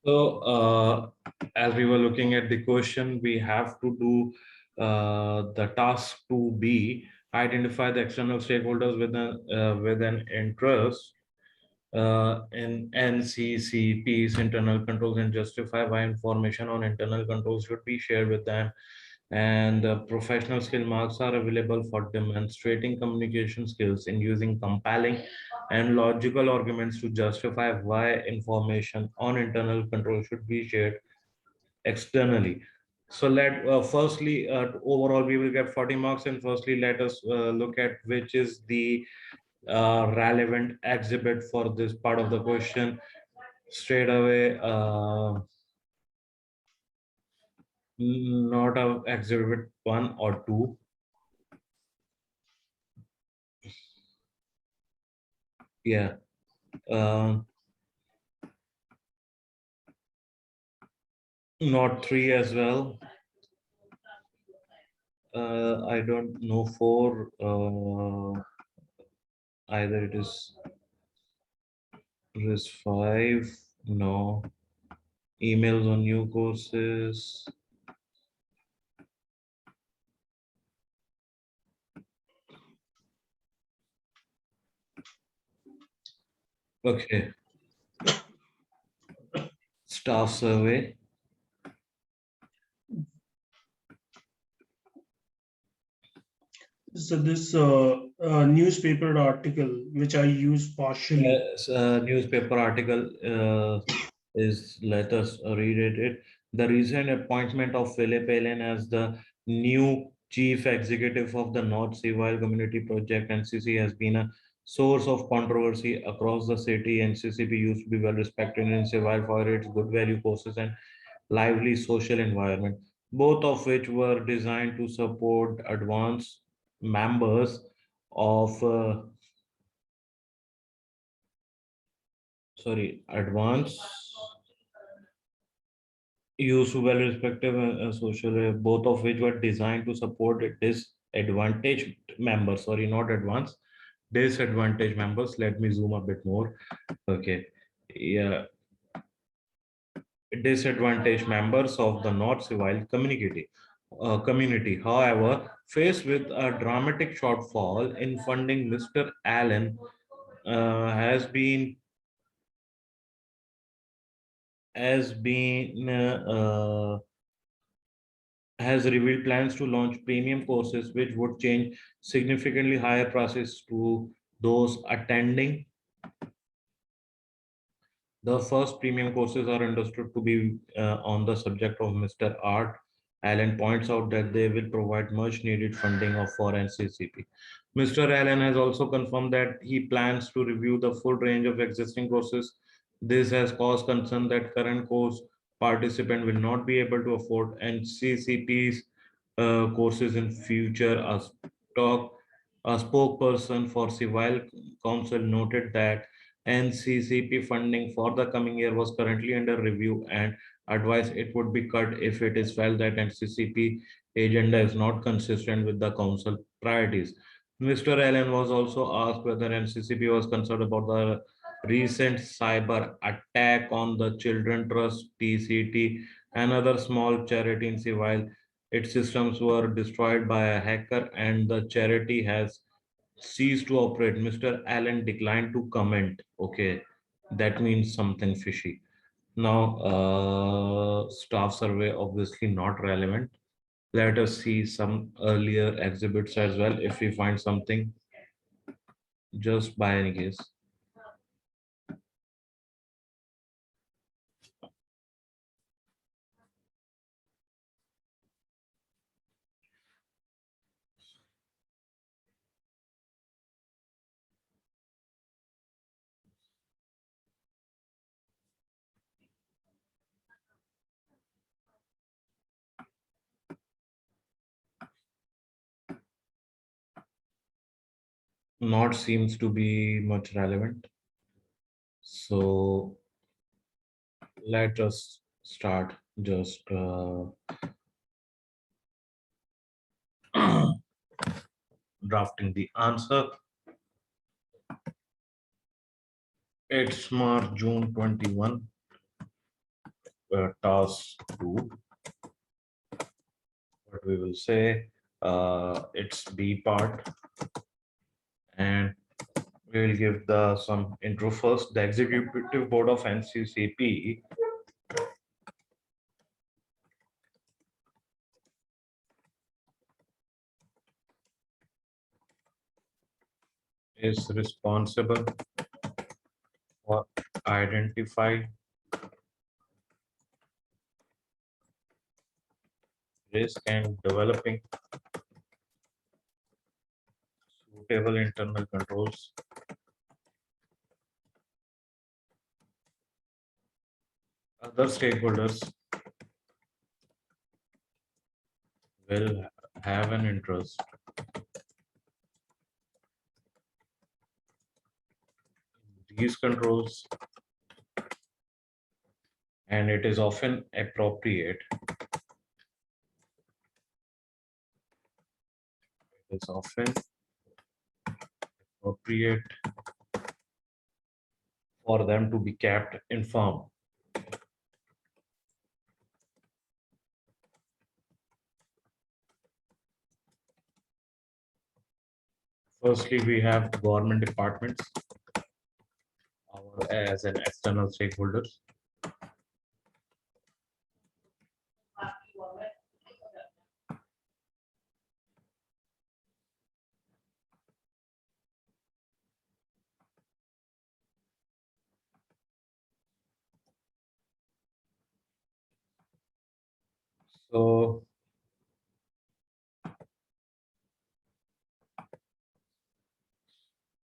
So, as we were looking at the question, we have to do the task to be identify the external stakeholders with an interest in NCCP's internal controls and justify why information on internal controls should be shared with them. And professional skill marks are available for demonstrating communication skills in using compelling and logical arguments to justify why information on internal control should be shared externally. So firstly, overall, we will get 40 marks. And firstly, let us look at which is the relevant exhibit for this part of the question. Straight away, not a exhibit 1 or 2. Yeah. Not 3 as well. I don't know 4. Either it is 5. No. Emails on new courses. Okay. Staff survey. So this newspaper article, which I use partially. Yes, newspaper article let us read it. The recent appointment of Philip Allen as the new chief executive of the North Civil Community Project (NCC) has been a source of controversy across the city. NCCP used to be well respected in civil for its good value courses and lively social environment, both of which were designed to support advanced members of advanced use well respective social, both of which were designed to support disadvantaged members. Sorry, not advanced, disadvantaged members. Let me zoom a bit more. Okay, yeah, disadvantaged members of the North Civil community. However, faced with a dramatic shortfall in funding, Mr. Allen has been has revealed plans to launch premium courses which would change significantly higher prices to those attending. The first premium courses are understood to be on the subject of Mr. Art. Allen points out that they will provide much needed funding for NCCP. Mr. Allen has also confirmed that he plans to review the full range of existing courses. This has caused concern that current course participant will not be able to afford NCCP's courses in future. A spokesperson for Civil Council noted that NCCP funding for the coming year was currently under review and advised it would be cut if it is felt that NCCP agenda is not consistent with the council priorities. Mr. Allen was also asked whether NCCP was concerned about the recent cyber attack on the Children Trust TCT, another small charity in Civil. Its systems were destroyed by a hacker and the charity has ceased to operate. Mr. Allen declined to comment. Okay, that means something fishy. Now, staff survey obviously not relevant. Let us see some earlier exhibits as well if we find something just by any case. Not seems to be much relevant. So let us start just drafting the answer. It's March, June 21. task 2. What we will say, it's B part, and we will give the some intro first. The Executive Board of NCCP is responsible for identifying risk and developing suitable internal controls. Other stakeholders will have an interest in these controls, and it is often appropriate. It is often appropriate for them to be kept informed. Firstly, we have government departments as an external stakeholders. So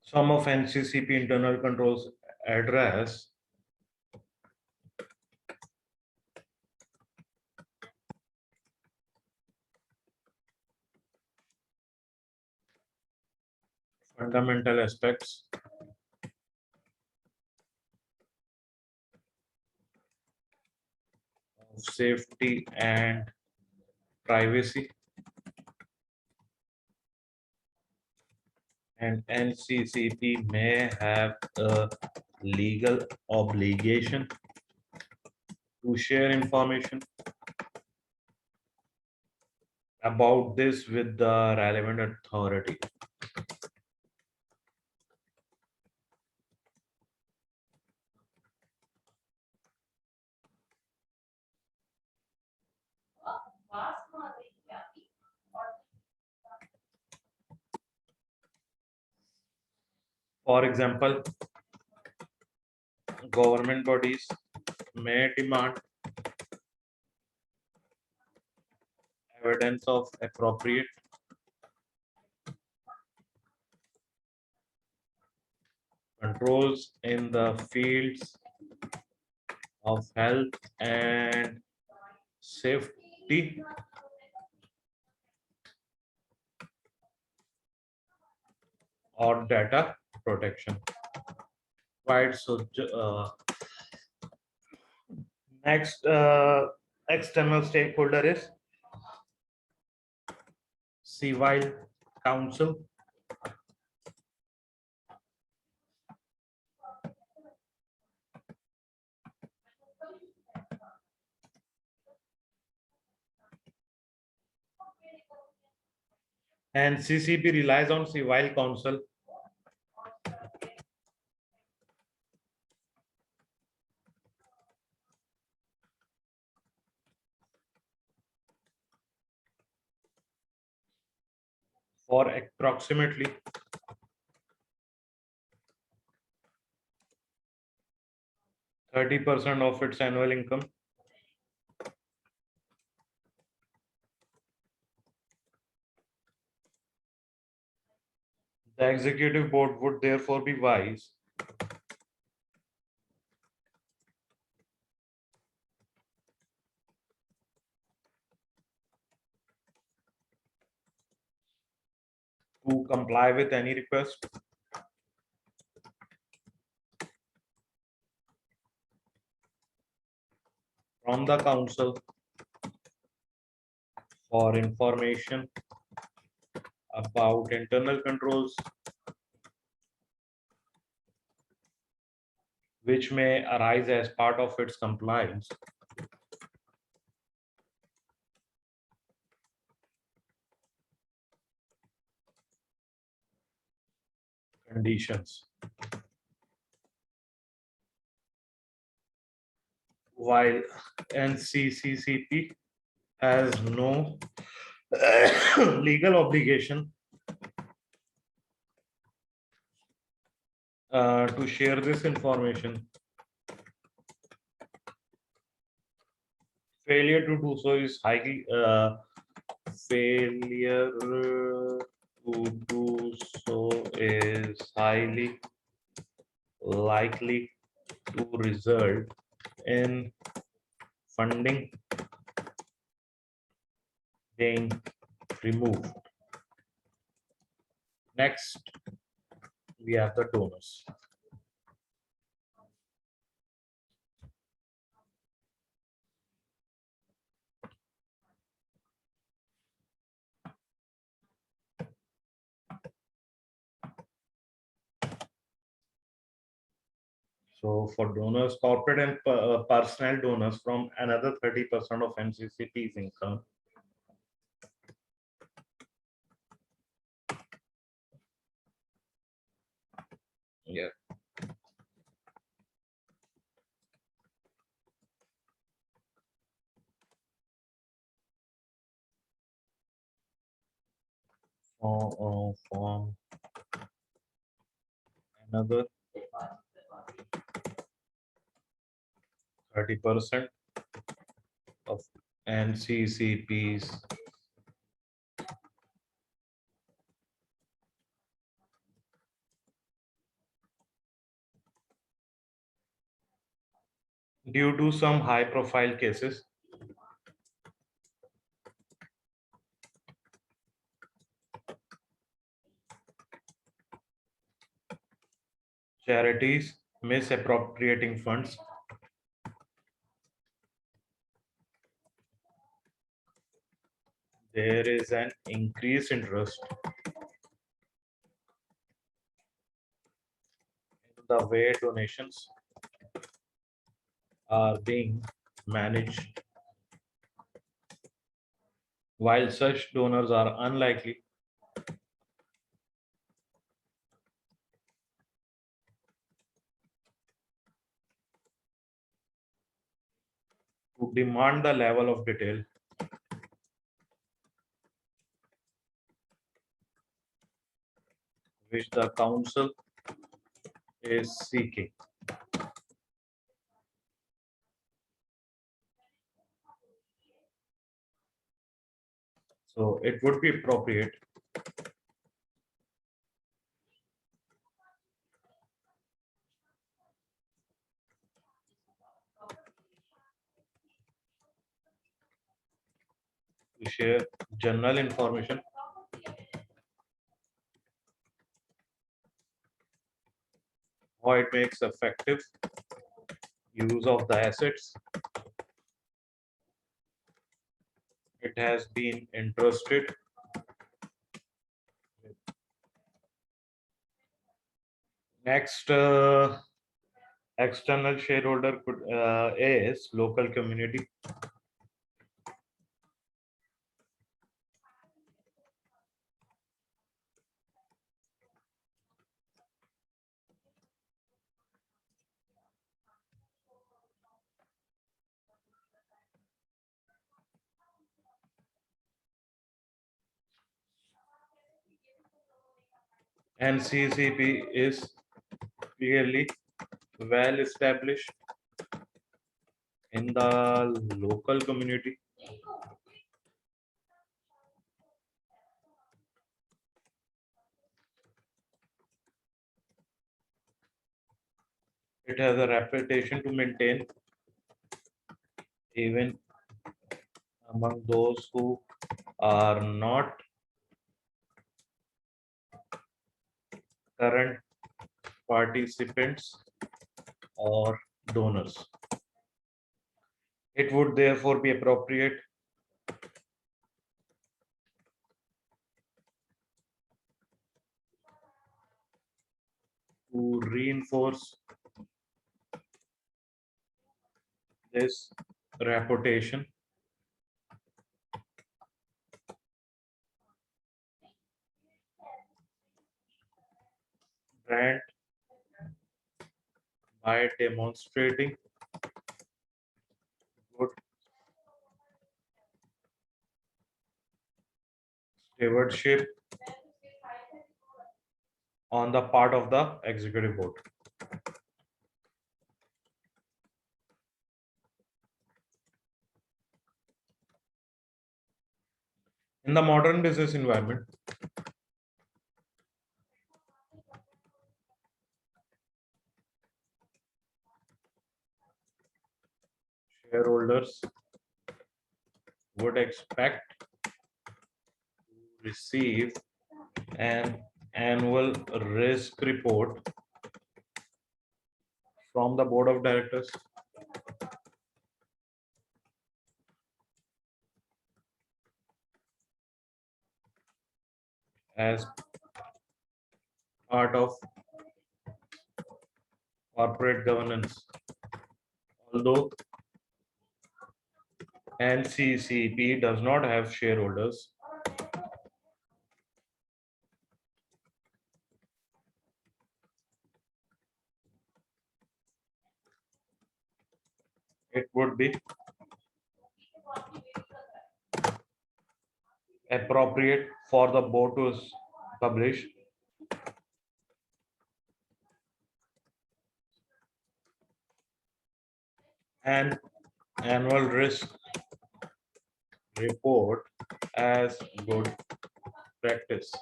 some of NCCP internal controls address fundamental aspects of safety and privacy, and NCCP may have a legal obligation to share information about this with the relevant authority. For example, government bodies may demand evidence of appropriate controls in the fields of health and safety or data protection. Right. So next external stakeholder is civil council. And CCP relies on civil council for approximately 30% of its annual income. The executive board would therefore be wise to comply with any request from the council for information about internal controls which may arise as part of its compliance conditions. While NCCCP has no legal obligation to share this information, failure to do so is highly failure to do so is highly likely to result in funding being removed. Next, we have the donors. So for donors, corporate and personal donors from another 30% of NCCP's income. Yeah. From another 30% of NCCP's due to some high profile cases. Charities misappropriating funds. There is an increased interest in the way donations are being managed. While such donors are unlikely to demand the level of detail which the council is seeking. So it would be appropriate to share general information how it makes effective use of the assets it has been entrusted with. Next, external shareholder is local community. NCCP is clearly well established in the local community. It has a reputation to maintain even among those who are not current participants or donors. It would therefore be appropriate to reinforce this reputation meant by demonstrating good stewardship on the part of the executive board. In the modern business environment, shareholders would expect to receive an annual risk report from the board of directors as part of corporate governance. Although NCCP does not have shareholders, it would be appropriate for the board to publish an annual risk report as good practice.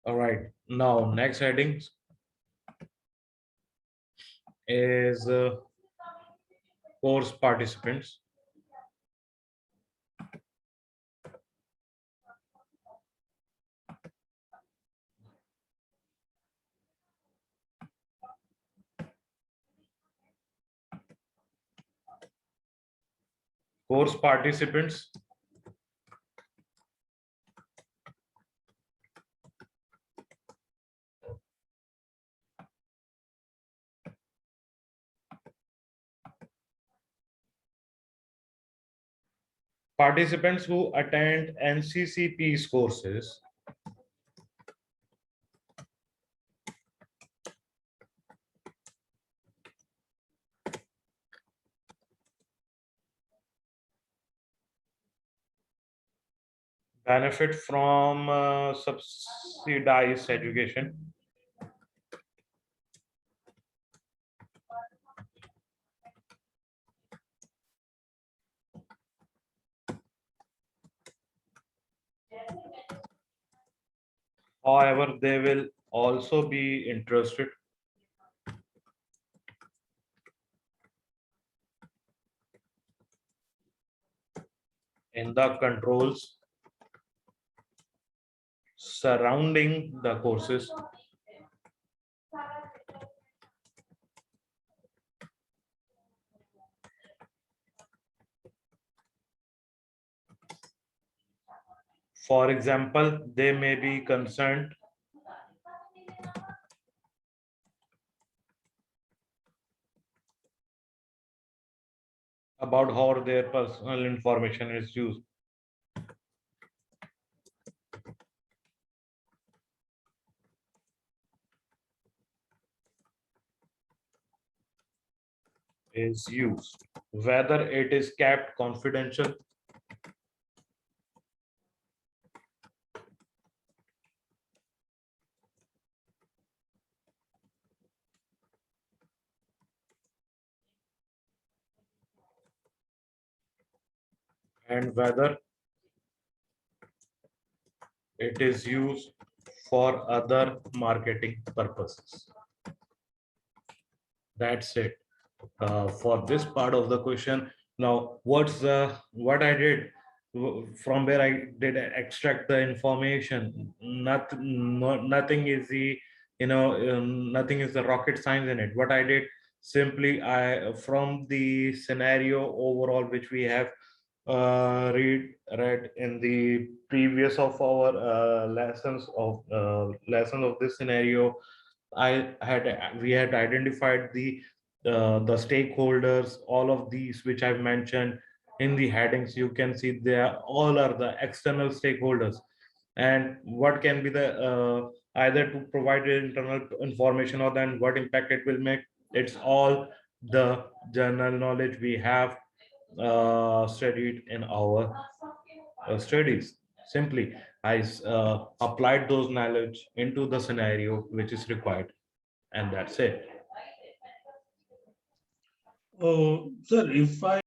All right, now next heading is course participants. Course participants participants who attend NCCP's courses benefit from subsidized education. However, they will also be interested in the controls surrounding the courses. For example, they may be concerned about how their personal information is used. Whether it is kept confidential and whether it is used for other marketing purposes. That's it for this part of the question. Now, what I did from where I did extract the information. Nothing is the nothing is the rocket science in it. What I did simply, I from the scenario overall which we have read in the previous of our lessons of this scenario. We had identified the stakeholders, all of these which I've mentioned in the headings. You can see they are all are the external stakeholders, and what can be the either to provide internal information or then what impact it will make. It's all the general knowledge we have studied in our studies. Simply, I applied those knowledge into the scenario which is required, and that's it. Sir, if I